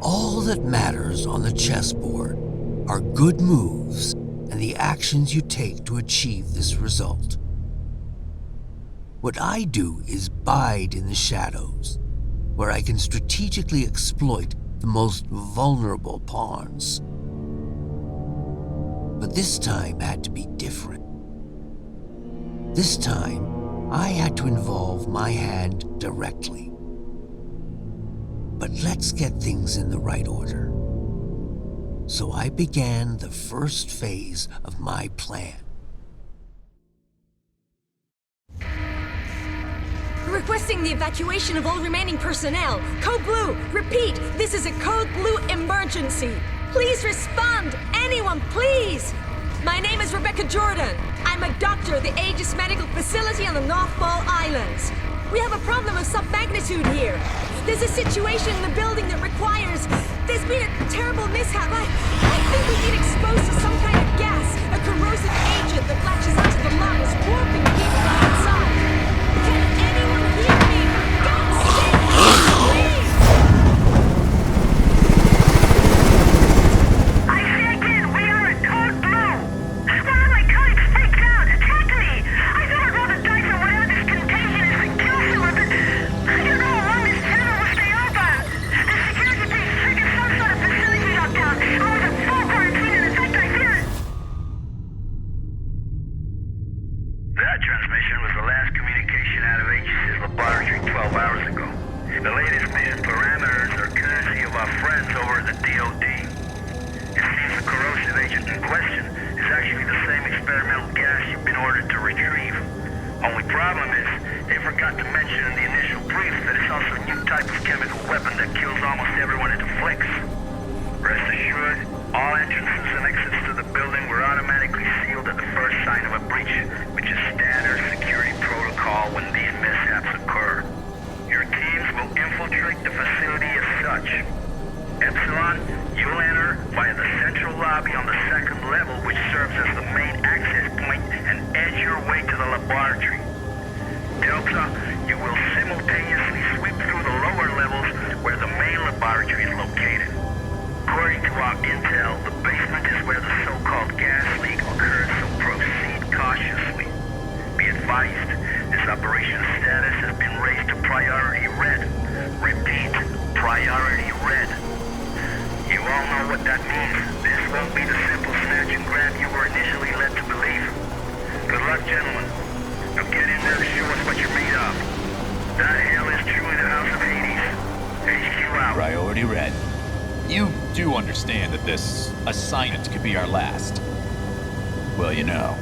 All that matters on the chessboard are good moves and the actions you take to achieve this result. What I do is bide in the shadows, where I can strategically exploit the most vulnerable pawns. But this time had to be different. This time, I had to involve my hand directly. But let's get things in the right order. So I began the first phase of my plan. Requesting the evacuation of all remaining personnel. Code Blue, repeat, this is a Code Blue emergency. Please respond, anyone, please. My name is Rebecca Jordan. I'm a doctor at the Aegis Medical Facility on the North Ball Islands. We have a problem of some magnitude here. There's a situation in the building that requires... There's been a terrible mishap. I think we've been exposed to some kind of gas, a corrosive agent that latches onto the lungs, warping people outside. Can anyone hear me? For God's sake, please! I say again, we are at Code Blue. One of my colleagues freaked out, attacked me. I thought I'd roll the dice on whatever this contagion is and kill someone, but I don't know how long this channel will stay open. The security police triggered some sort of facility lockdown. I was at full quarantine, and in fact, I feel it. That transmission was the last communication out of Aegis' laboratory 12 hours ago. The latest mission parameters are courtesy of our friends over at the DOD. It seems the corrosive agent in question is actually the same experimental gas you've been ordered to retrieve. Only problem is, they forgot to mention in the initial brief that it's also a new type of chemical weapon that kills almost everyone it afflicts. Rest assured, all entrances and exits to the building were automatically sealed at the first sign of a breach, which is standard security protocol when these mishaps occur. Your teams will infiltrate the facility as such. Epsilon, you'll enter via the central lobby on the second level, which serves as the main access point, and edge your way to the laboratory. Delta, you will simultaneously sweep through the lower levels where the main laboratory is located. According to our intel, the basement is where the so-called gas leak occurred, so proceed cautiously. Be advised, this operation's status has been raised to priority red. Repeat, priority red. You all know what that means. This won't be the simple snatch and grab you were initially led to believe. Good luck, gentlemen. Now get in there to show us what you're made of. That hell is truly the House of Hades. HQ out. Priority red. You do understand that this assignment could be our last. Well, you know,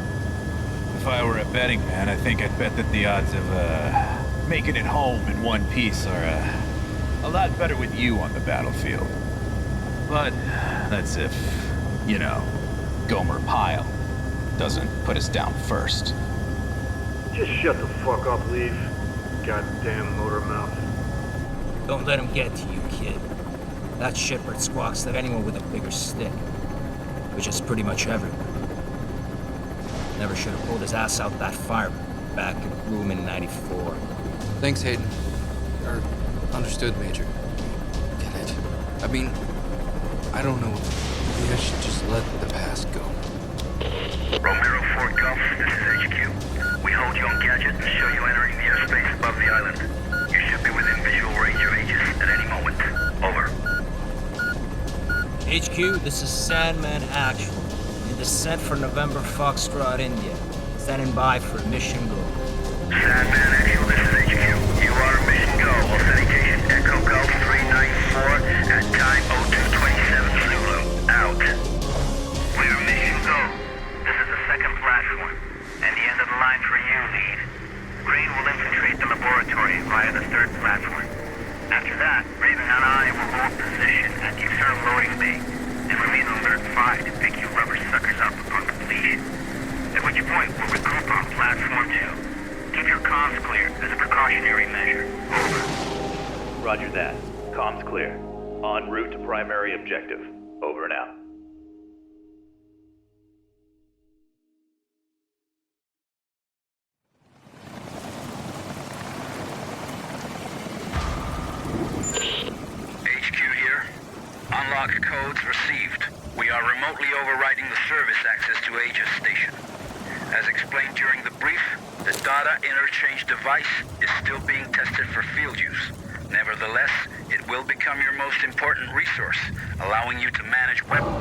if I were a betting man, I think I'd bet that the odds of making it home in one piece are a lot better with you on the battlefield. But that's if, you know, Gomer Pyle doesn't put us down first. Just shut the fuck up, Leaf. Goddamn motor mouth. Don't let him get to you, kid. That shitbird squawks at anyone with a bigger stick. Which is pretty much everyone. Never should have pulled his ass out that fire back in room in 94. Thanks, Hayden. Understood, Major. Get it? I mean, I don't know. Maybe I should just let the past go. Romero 4 Golf, this is HQ. We hold you on gadget and show you entering the airspace above the island. You should be within visual range of Aegis at any moment. Over. HQ, this is Sandman Actual. In descent for November Foxtrot, India. Standing by for mission go. Sandman Actual, this is HQ. You are mission go. Authentication Echo Golf 394 at time 0227 Zulu. Out. Clear mission go. This is the second platform, and the end of the line for you, lead. Green will infiltrate the laboratory via the third platform. After that, Raven and I will hold position at the external loading bay, and remain on alert 5 to pick you rubber suckers up upon completion. At which point, we'll regroup on platform 2. Keep your comms clear as a precautionary measure. Over. Roger that. Comms clear. En route to primary objective. Over and out. HQ here. Unlocked codes received. We are remotely overriding the service access to Aegis Station. As explained during the brief, the data interchange device is still being tested for field use. Nevertheless, it will become your most important resource, allowing you to manage weapons,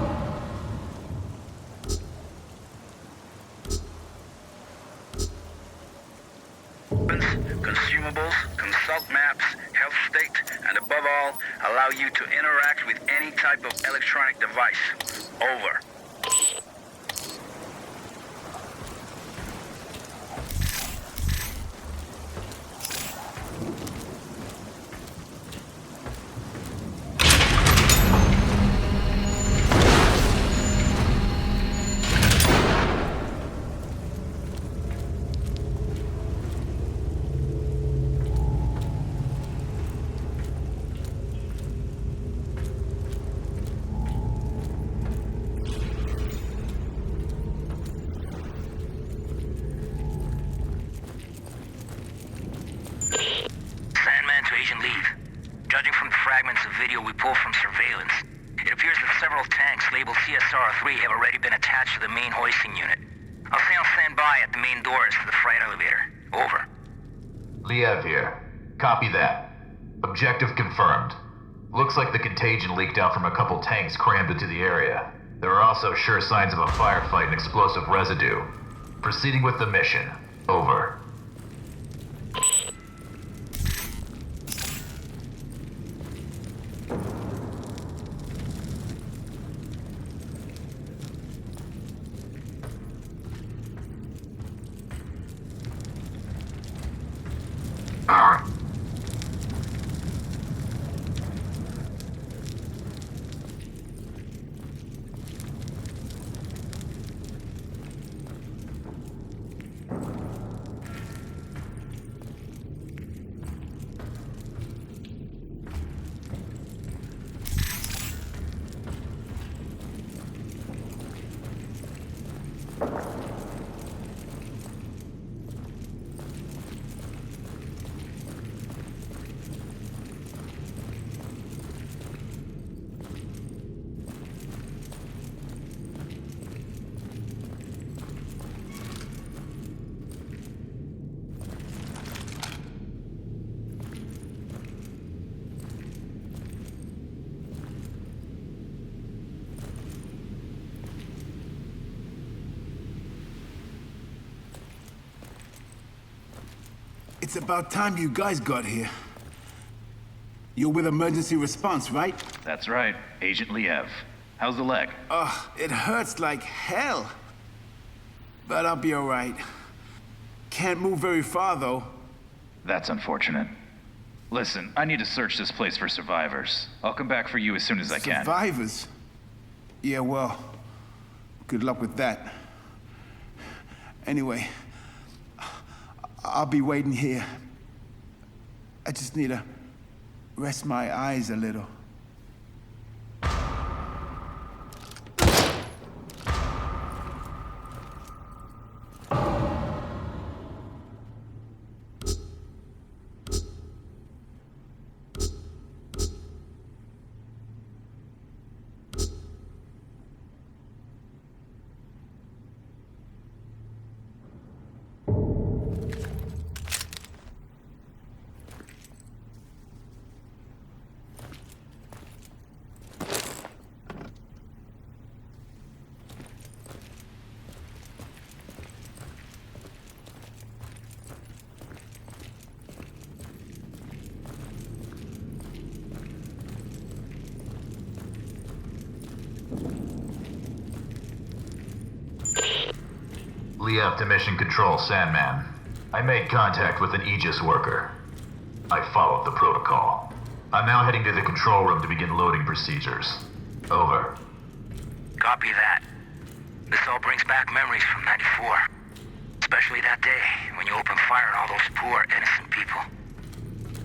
consumables, consult maps, health state, and above all, allow you to interact with any type of electronic device. Over. Judging from the fragments of video we pulled from surveillance, it appears that several tanks labeled CSR-3 have already been attached to the main hoisting unit. I'll stay on standby at the main doors to the freight elevator. Over. Liev here. Copy that. Objective confirmed. Looks like the contagion leaked out from a couple tanks crammed into the area. There are also sure signs of a firefight and explosive residue. Proceeding with the mission. Over. It's about time you guys got here. You're with emergency response, right? That's right, Agent Liev. How's the leg? It hurts like hell. But I'll be all right. Can't move very far, though. That's unfortunate. Listen, I need to search this place for survivors. I'll come back for you as soon as I can. Survivors? Yeah, well, good luck with that. Anyway, I'll be waiting here. I just need to rest my eyes a little. Liev to Mission Control, Sandman. I made contact with an Aegis worker. I followed the protocol. I'm now heading to the control room to begin loading procedures. Over. Copy that. This all brings back memories from '94. Especially that day when you opened fire on all those poor, innocent people.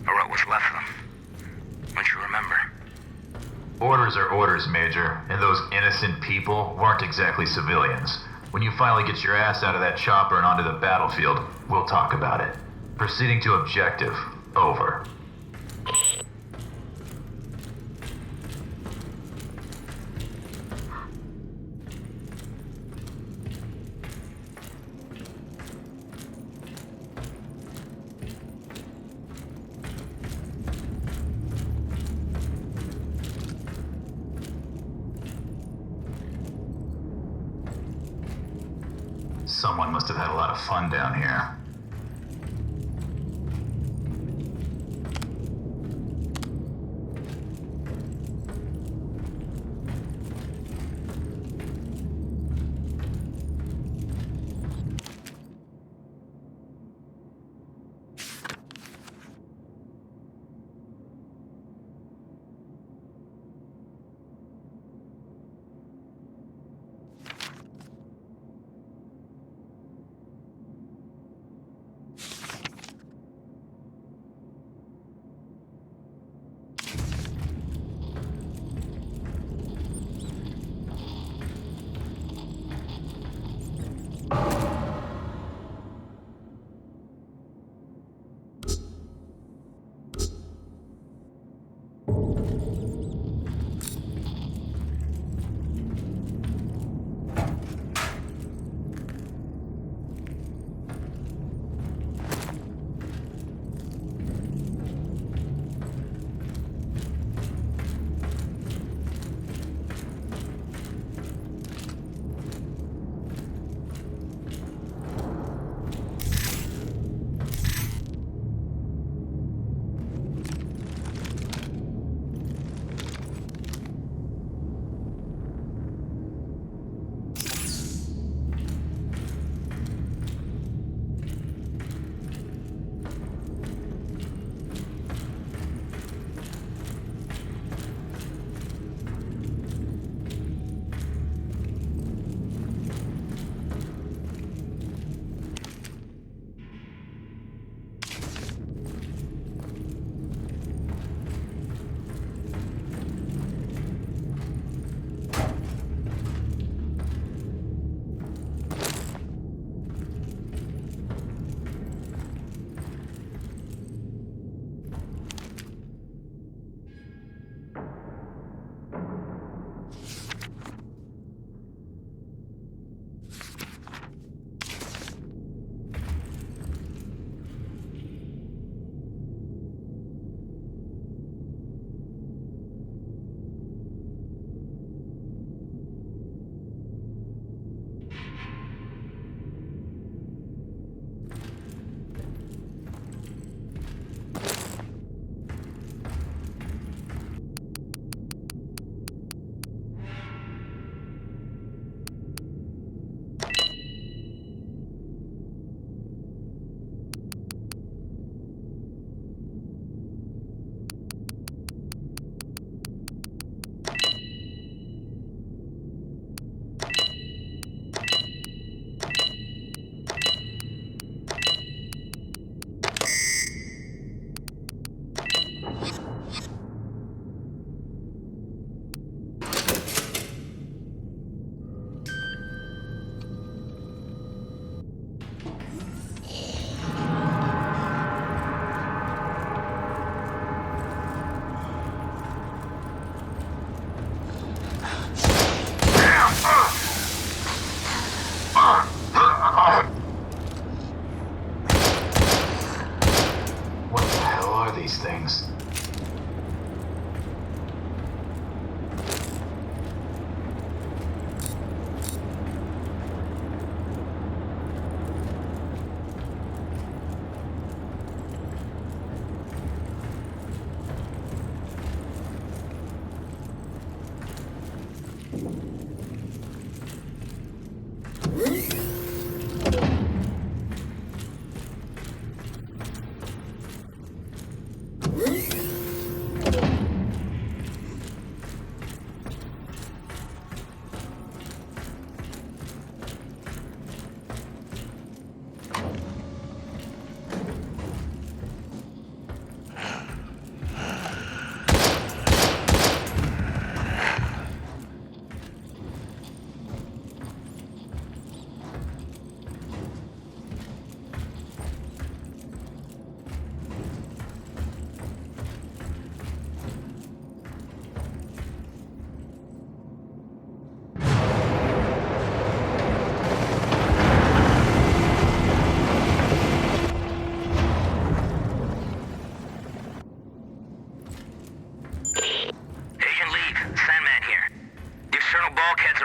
Or what was left of them. Don't you remember? Orders are orders, Major, and those innocent people weren't exactly civilians. When you finally get your ass out of that chopper and onto the battlefield, we'll talk about it. Proceeding to objective. Over. Someone must have had a lot of fun down here.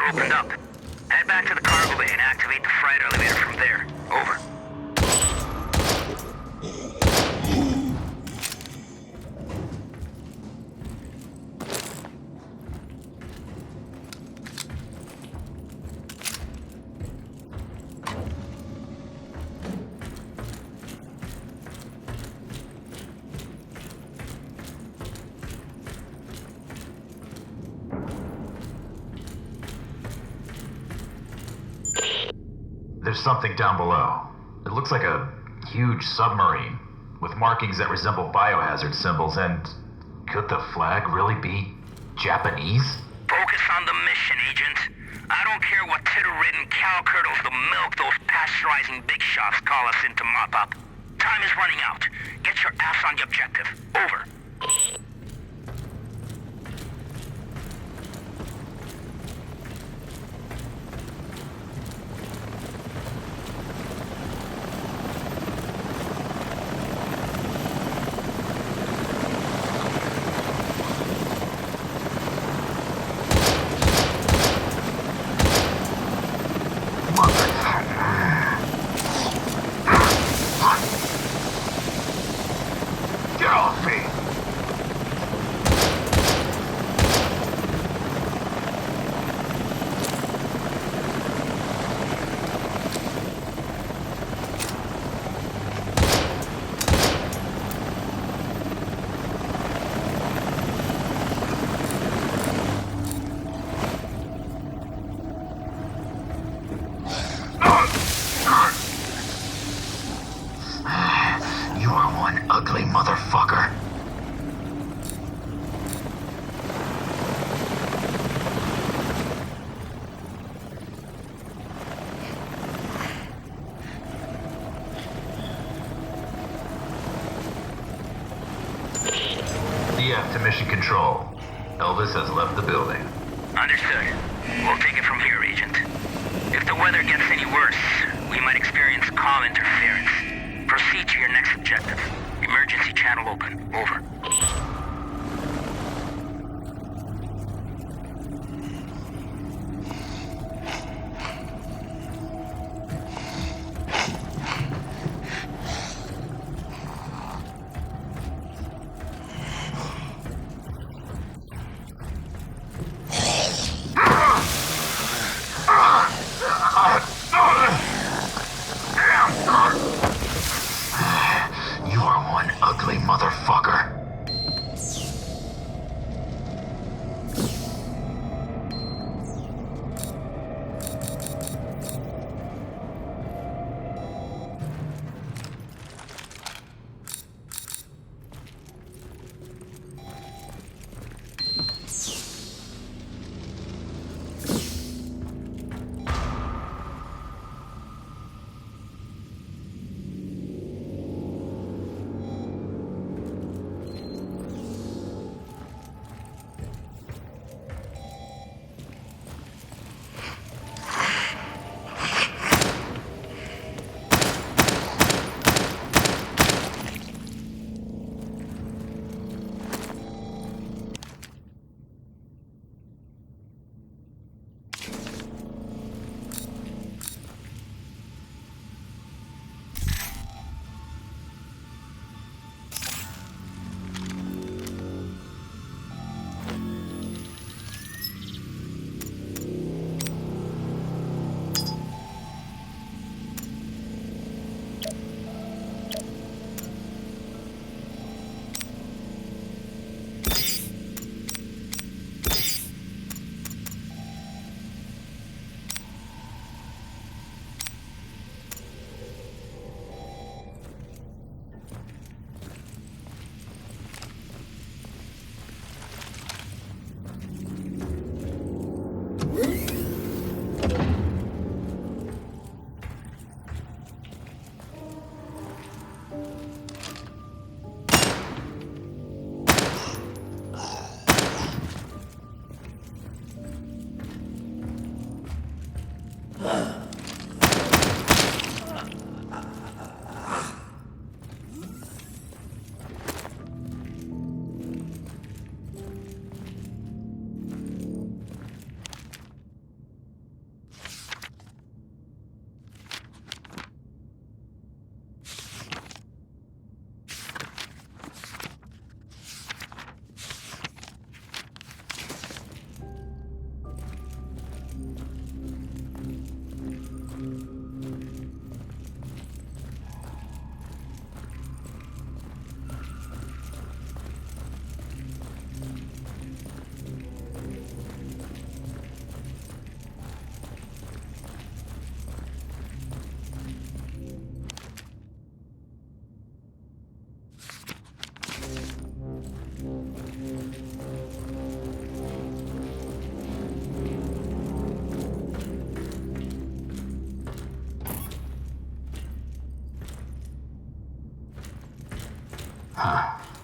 Opened up. Head back to the car cargo bay and activate the freight elevator from there. Over. There's something down below. It looks like a huge submarine, with markings that resemble biohazard symbols, and could the flag really be Japanese? Focus on the mission, Agent. I don't care what titter-ridden cow curdles the milk those pasteurizing big shots call us in to mop up. Time is running out. Get your ass on the objective. Over. Get off me! You are one ugly motherfucker. DF to mission control. Elvis has left the building. Understood. We'll take it from here, Agent. If the weather gets any worse, we might experience comm interference. Proceed to your next objective. Emergency channel open. Over. You are one ugly motherfucker.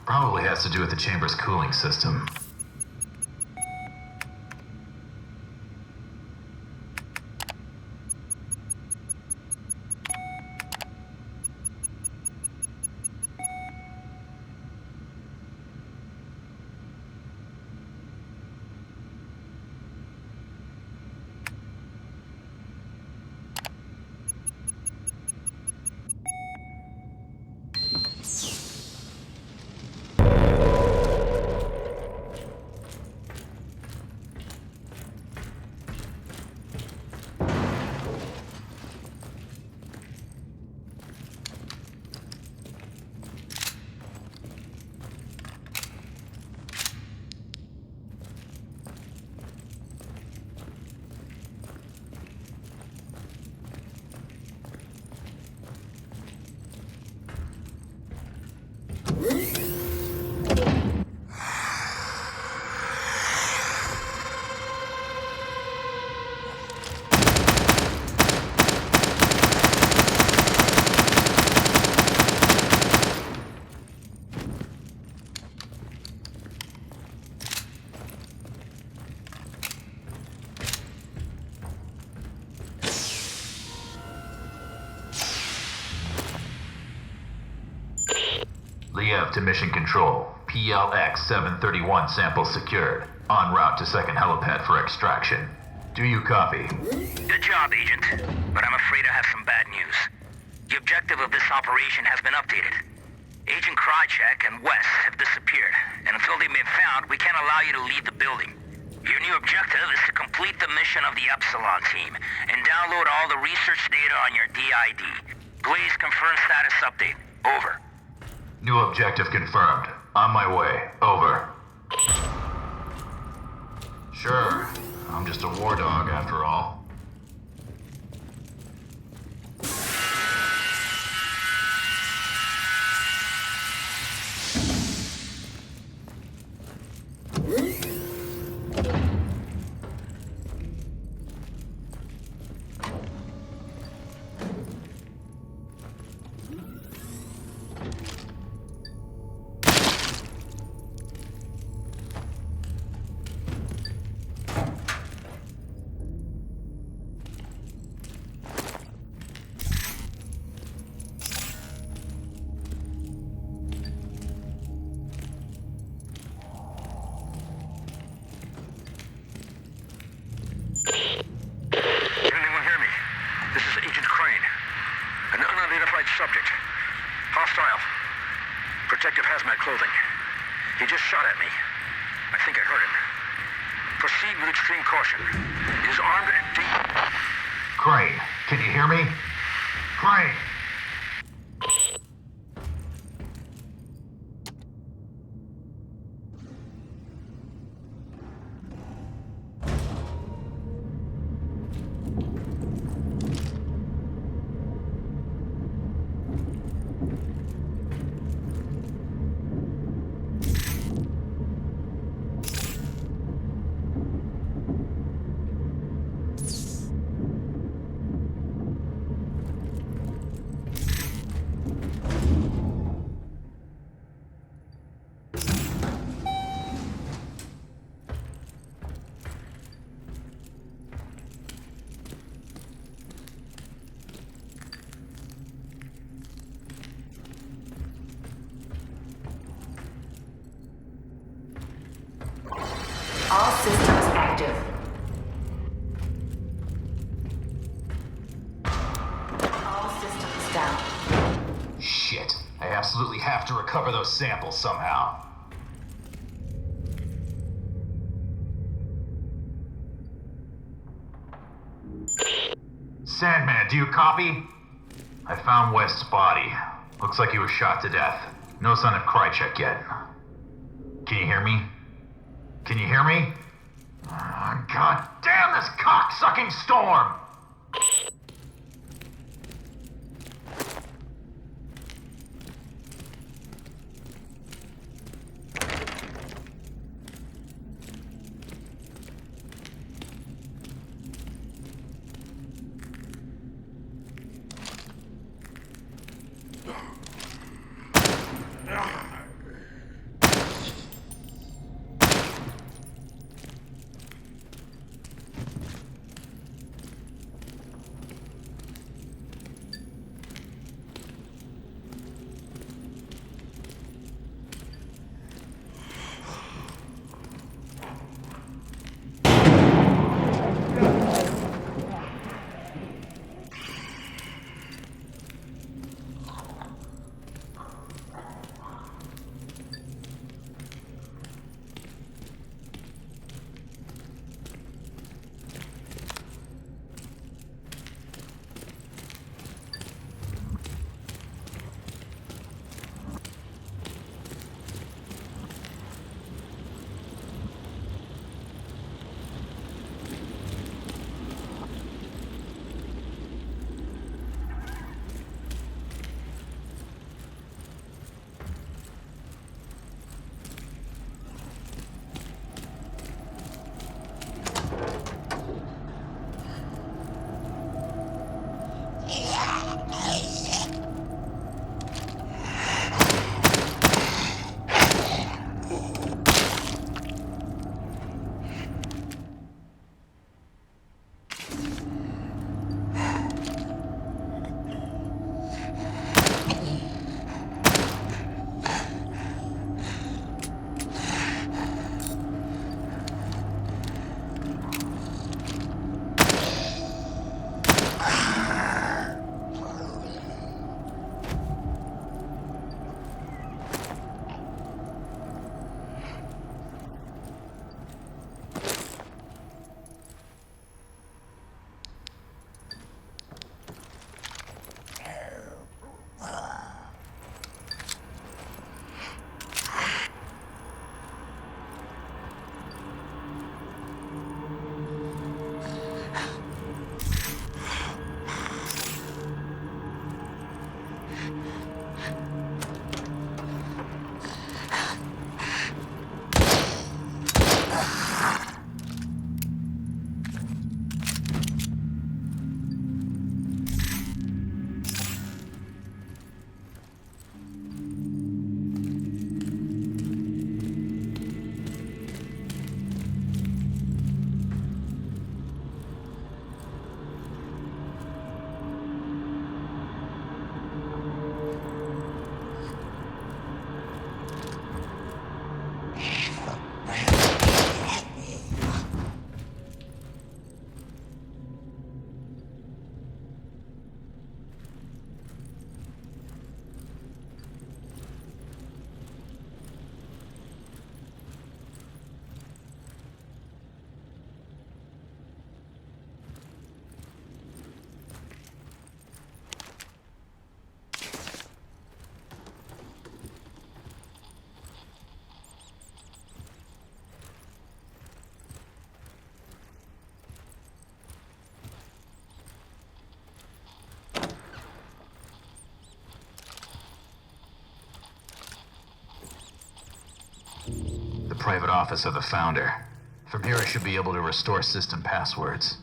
Probably has to do with the chamber's cooling system. Liev to Mission Control. PLX 731 sample secured. En route to second helipad for extraction. Do you copy? Good job, Agent. But I'm afraid I have some bad news. The objective of this operation has been updated. Agent Krychek and Wes have disappeared, and until they've been found, we can't allow you to leave the building. Your new objective is to complete the mission of the Epsilon team, and download all the research data on your DID. Please confirm status update. Over. New objective confirmed. On my way. Over. Sure. I'm just a war dog after all. Subject. Hostile. Protective hazmat clothing. He just shot at me. I think I heard him. Proceed with extreme caution. He is armed and deep. Crane, can you hear me? Crane! All systems active. All systems down. Shit. I absolutely have to recover those samples somehow. Sandman, do you copy? I found West's body. Looks like he was shot to death. No sign of Krychek yet. Can you hear me? Can you hear me? God damn this cock-sucking storm! private office of the founder. From here I should be able to restore system passwords.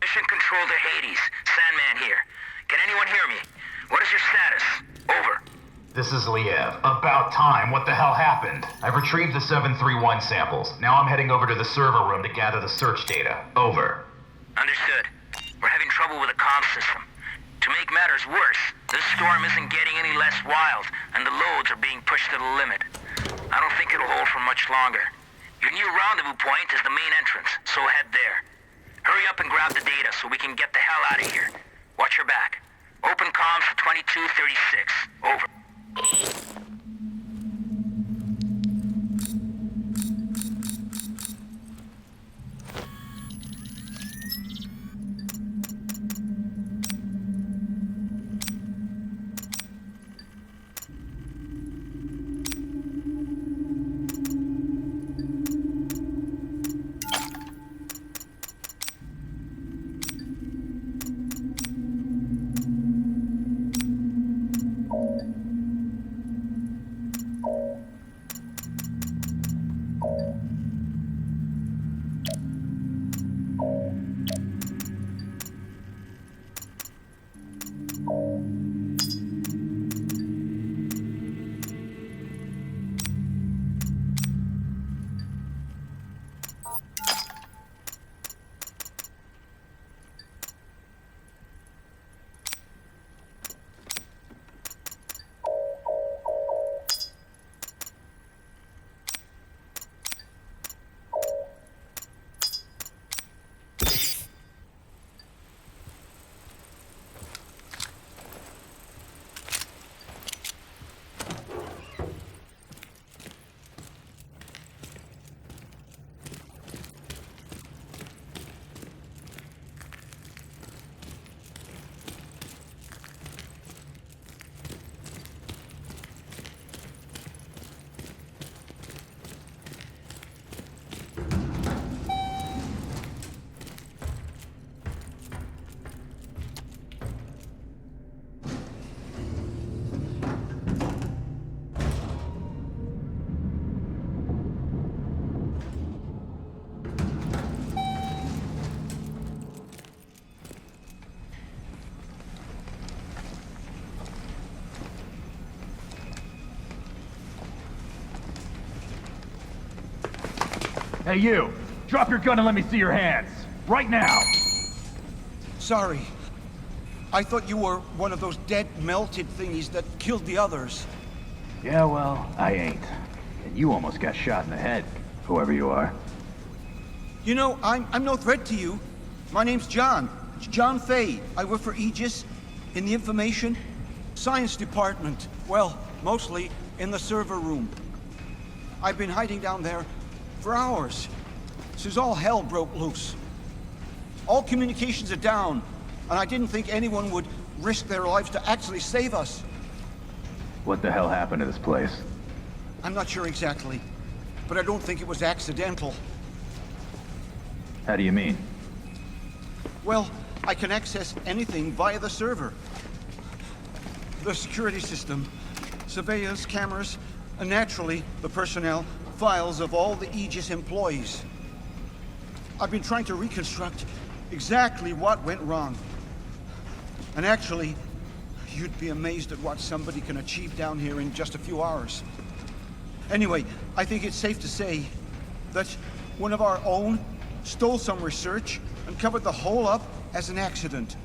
Mission Control to Hades. Sandman here. Can anyone hear me? What is your status? Over. This is Liev. About time. What the hell happened? I've retrieved the 731 samples. Now I'm heading over to the server room to gather the search data. Over. Understood. We're having trouble with the comm system. To make matters worse, this storm isn't getting any less wild, and the loads are being pushed to the limit. I don't think it'll hold for much longer. Your new rendezvous point is the main entrance, so head there. Hurry up and grab the data so we can get the hell out of here. Watch your back. Open comms for 2236. Over. Hey you! Drop your gun and let me see your hands! Right now! Sorry. I thought you were one of those dead, melted thingies that killed the others. Yeah, well, I ain't. And you almost got shot in the head, whoever you are. You know, I'm no threat to you. My name's John. It's John Fay. I work for Aegis in the Information Science Department. Well, mostly in the server room. I've been hiding down there for hours, since all hell broke loose. All communications are down, and I didn't think anyone would risk their lives to actually save us. What the hell happened to this place? I'm not sure exactly, but I don't think it was accidental. How do you mean? Well, I can access anything via the server. The security system, surveillance cameras, and naturally, the personnel files of all the Aegis employees. I've been trying to reconstruct exactly what went wrong. And actually, you'd be amazed at what somebody can achieve down here in just a few hours. Anyway, I think it's safe to say that one of our own stole some research and covered the whole up as an accident,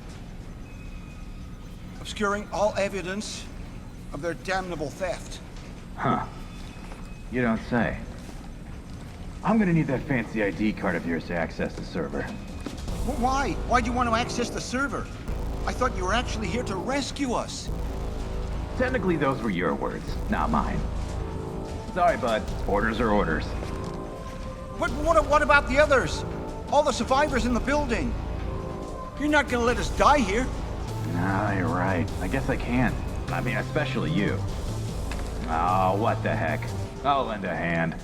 obscuring all evidence of their damnable theft. Huh. You don't say. I'm gonna need that fancy ID card of yours to access the server. Well, why? Why do you want to access the server? I thought you were actually here to rescue us. Technically, those were your words, not mine. Sorry, bud. Orders are orders. But what about the others? All the survivors in the building? You're not gonna let us die here. Nah, you're right. I guess I can't. I mean, especially you. Oh, what the heck. I'll lend a hand.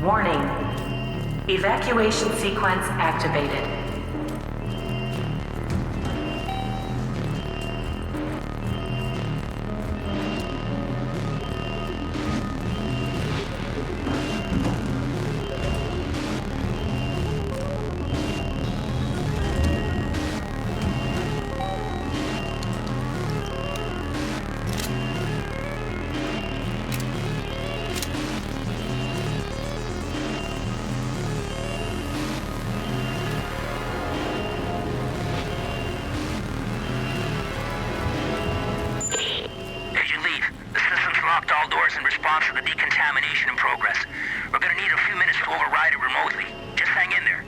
Warning. Evacuation sequence activated. All doors in response to the decontamination in progress. We're gonna need a few minutes to override it remotely. Just hang in there.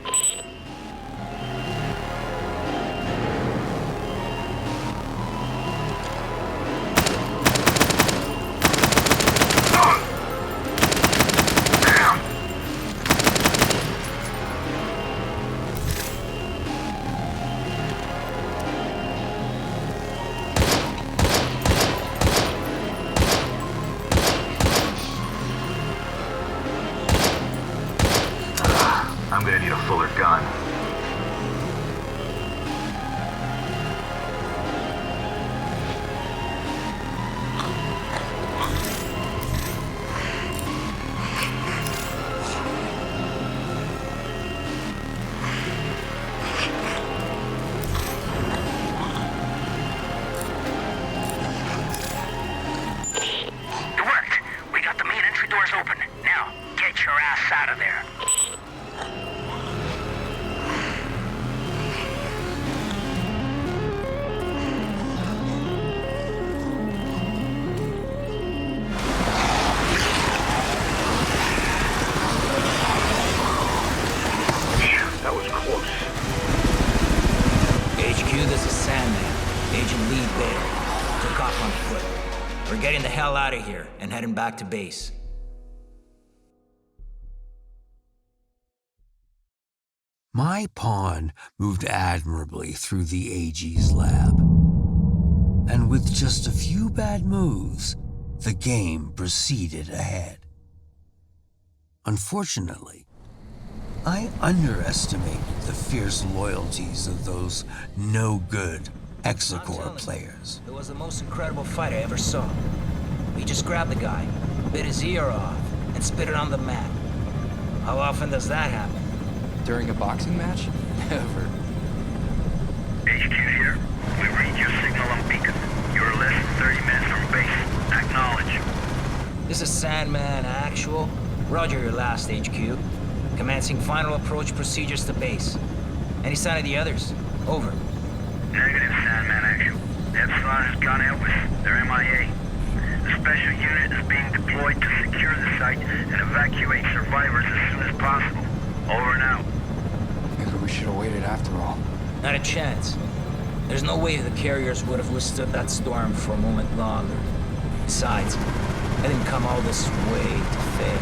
I'm gonna need a fuller gun. It worked. We got the main entry doors open. Now, get your ass out of there. That was close. HQ, this is Sandman. Agent Lee Bailey. Took off on foot. We're getting the hell out of here and heading back to base. My pawn moved admirably through the AG's lab. And with just a few bad moves, the game proceeded ahead. Unfortunately, I underestimated the fierce loyalties of those no-good Hexacore players. It was the most incredible fight I ever saw. He just grabbed the guy, bit his ear off, and spit it on the mat. How often does that happen? During a boxing match? Never. HQ here. We read your signal on beacon. You're less than 30 minutes from base. Acknowledge. This is Sandman Actual. Roger your last HQ. Commencing final approach procedures to base. Any sign of the others? Over. Negative, Sandman Actual. Epsilon has gone out with their MIA. The special unit is being deployed to secure the site and evacuate survivors as soon as possible. Over and out. Maybe we should have waited after all. Not a chance. There's no way the carriers would have withstood that storm for a moment longer. Besides, I didn't come all this way to fail.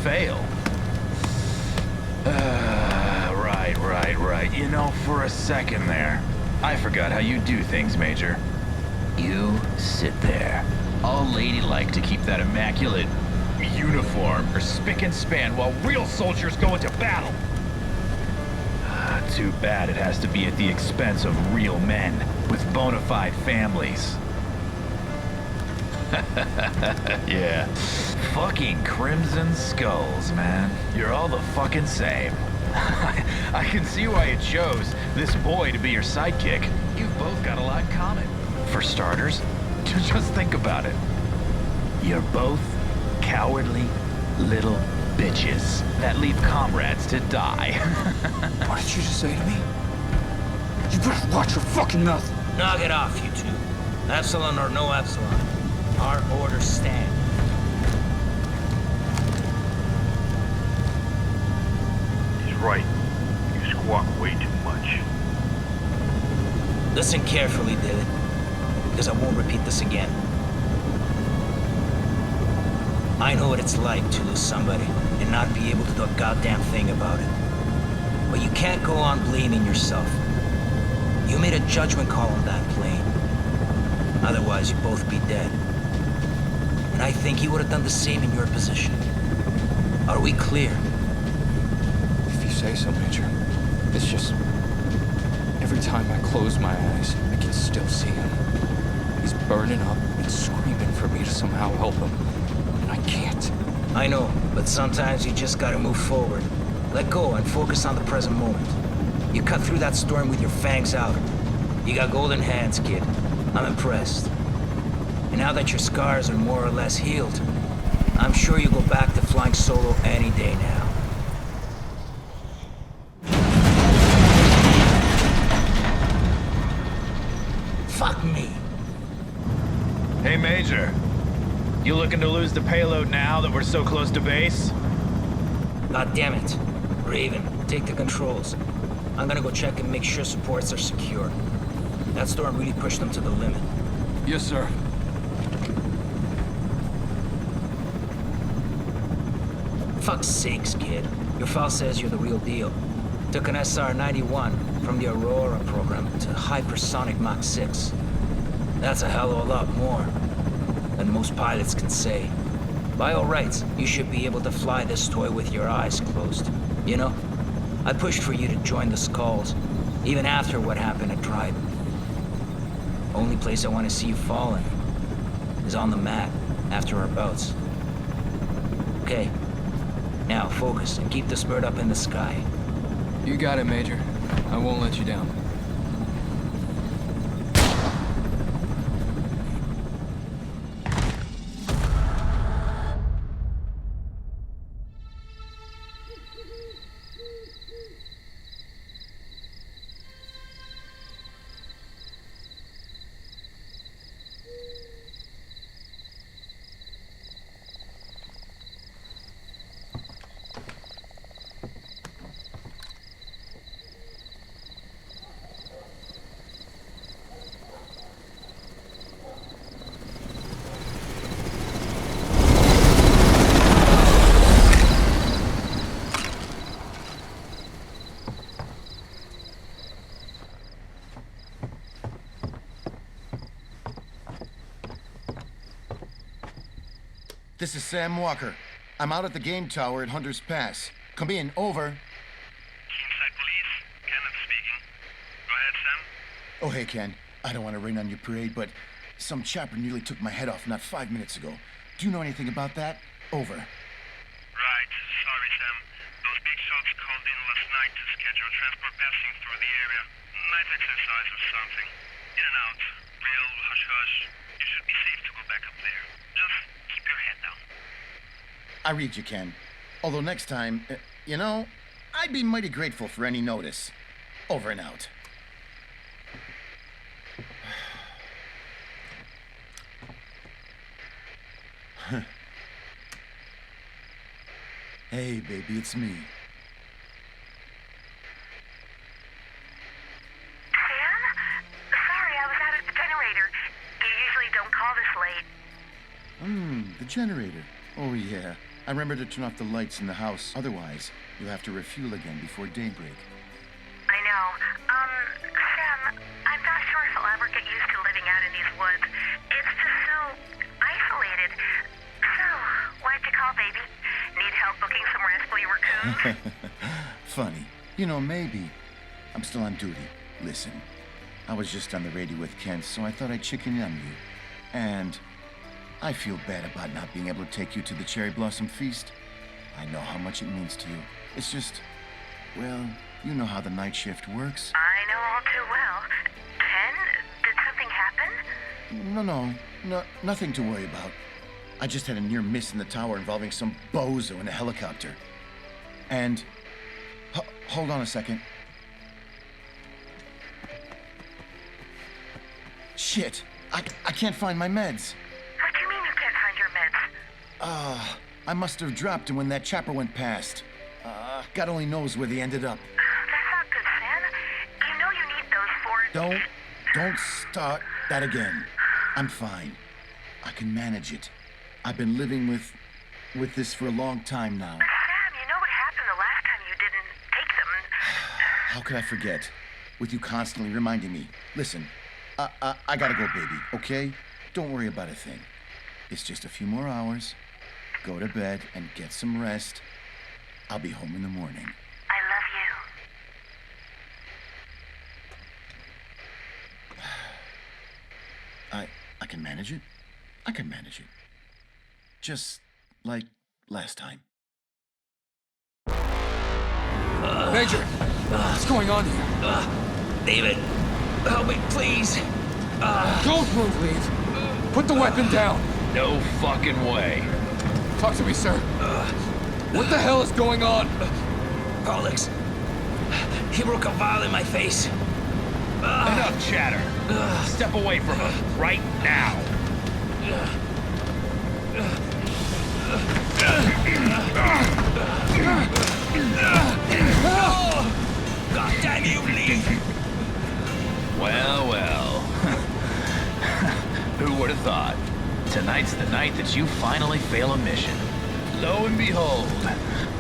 Fail? Right. You know, for a second there, I forgot how you do things, Major. You sit there, all ladylike to keep that immaculate uniform or spick and span while real soldiers go into battle. Too bad it has to be at the expense of real men with bona fide families. Yeah. Fucking Crimson Skulls, man. You're all the fucking same. I can see why you chose this boy to be your sidekick. You've both got a lot in common. For starters, just think about it. You're both cowardly little bitches that leave comrades to die. What did you just say to me? You better watch your fucking mouth. Knock it off, you two. Epsilon or no Epsilon. Our orders stand. He's right. You squawk way too much. Listen carefully, David, because I won't repeat this again. I know what it's like to lose somebody and not be able to do a goddamn thing about it. But you can't go on blaming yourself. You made a judgment call on that plane. Otherwise, you'd both be dead. And I think he would have done the same in your position. Are we clear? If you say so, Major. It's just... every time I close my eyes, I can still see him. He's burning up and screaming for me to somehow help him. And I can't. I know, but sometimes you just gotta move forward. Let go and focus on the present moment. You cut through that storm with your fangs out. You got golden hands, kid. I'm impressed. And now that your scars are more or less healed, I'm sure you go back to flying solo any day now. Fuck me. Hey, Major. You looking to lose the payload now that we're so close to base? God damn it. Raven, take the controls. I'm gonna go check and make sure supports are secure. That storm really pushed them to the limit. Yes, sir. Fuck's sakes, kid. Your file says you're the real deal. Took an SR-91 from the Aurora program to hypersonic Mach 6. That's a hell of a lot more than most pilots can say. By all rights, you should be able to fly this toy with your eyes closed. You know, I pushed for you to join the Skulls, even after what happened at Tribe. Only place I want to see you falling is on the mat after our bouts. Okay, now focus and keep this bird up in the sky. You got it, Major. I won't let you down. This is Sam Walker. I'm out at the game tower at Hunter's Pass. Come in, over. Kingside Police, Kenneth speaking. Go ahead, Sam. Oh, hey, Ken. I don't want to rain on your parade, but some chopper nearly took my head off not 5 minutes ago. Do you know anything about that? Over. Right, sorry, Sam. Those big shots called in last night to schedule transport passing through the area. Night exercise or something. In and out. Real hush-hush. You should be safe to go back up there. Just keep your head down. I read you, Ken. Although next time, you know, I'd be mighty grateful for any notice. Over and out. Hey, baby, it's me. Sam? Sorry, I was out at the generator. You usually don't call this late. The generator. Oh, yeah. I remember to turn off the lights in the house. Otherwise, you'll have to refuel again before daybreak. I know. Sam, I'm not sure if I'll ever get used to living out in these woods. It's just so isolated. So, why'd you call, baby? Need help booking some rascally raccoons? Funny. You know, maybe. I'm still on duty. Listen, I was just on the radio with Kent, so I thought I'd chicken in on you. And I feel bad about not being able to take you to the Cherry Blossom Feast. I know how much it means to you. It's just, well, you know how the night shift works. I know all too well. Ken, did something happen? No, nothing to worry about. I just had a near miss in the tower involving some bozo in a helicopter. And, hold on a second. Shit, I can't find my meds. What do you mean you can't find your meds? I must have dropped them when that chopper went past. God only knows where they ended up. That's not good, Sam. You know you need those for... Don't start that again. I'm fine. I can manage it. I've been living with with this for a long time now. But Sam, you know what happened the last time you didn't take them. How could I forget? With you constantly reminding me. Listen, I gotta go, baby, okay? Don't worry about a thing. It's just a few more hours. Go to bed and get some rest. I'll be home in the morning. I love you. I can manage it. I can manage it. Just like last time. Major, what's going on here? David, help me, please. Don't move, Leave. Put the weapon down. No fucking way. Talk to me, sir. What the hell is going on? Alex, he broke a vial in my face. Enough chatter. Step away from him right now. God damn you, Lee! Well, well. Who would have thought? Tonight's the night that you finally fail a mission. Lo and behold,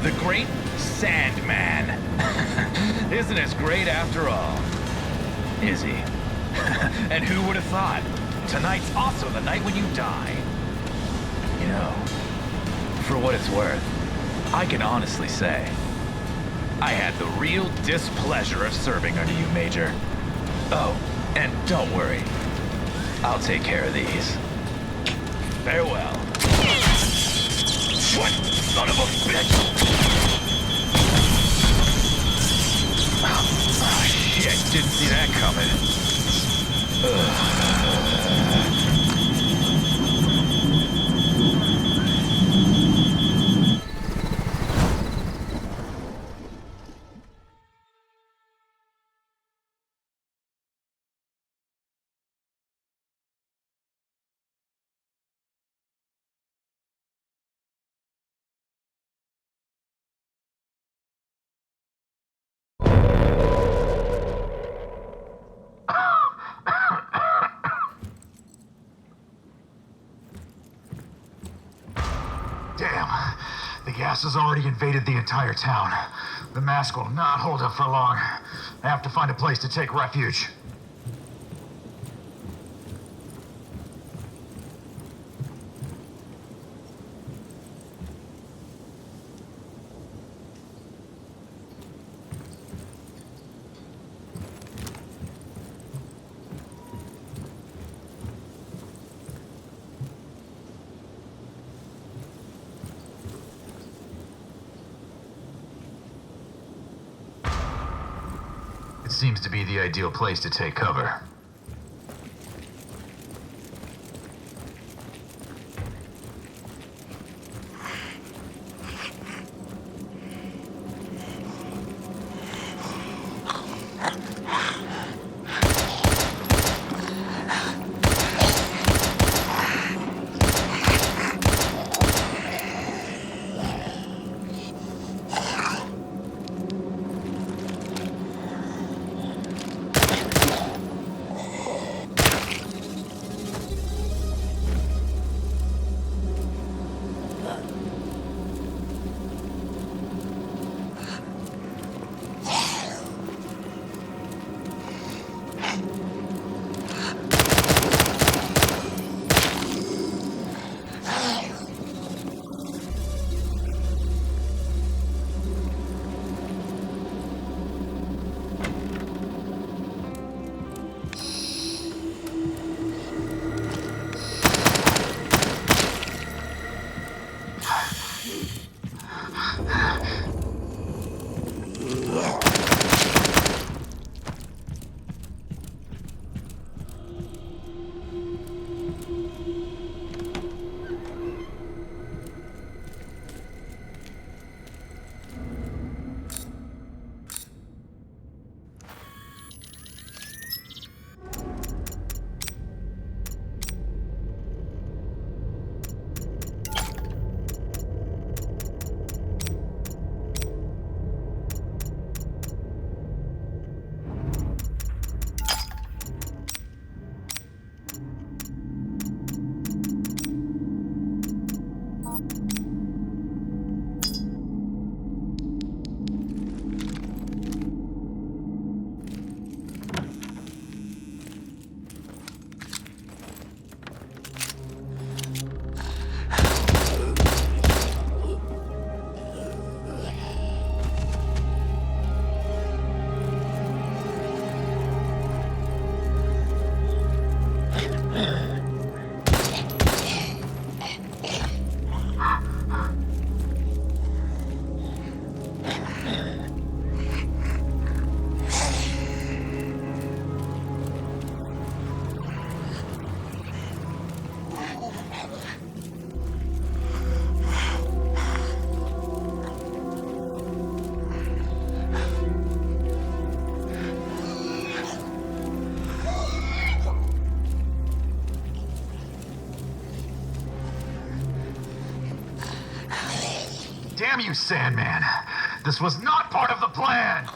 the great Sandman. Isn't as great after all. Is he? And who would have thought? Tonight's also the night when you die. You know, for what it's worth, I can honestly say, I had the real displeasure of serving under you, Major. Oh, and don't worry. I'll take care of these. Farewell. What son of a bitch! Oh, shit, didn't see that coming. Damn. The gas has already invaded the entire town. The mask will not hold up for long. I have to find a place to take refuge. Seems to be the ideal place to take cover. Damn you, Sandman. This was not part of the plan.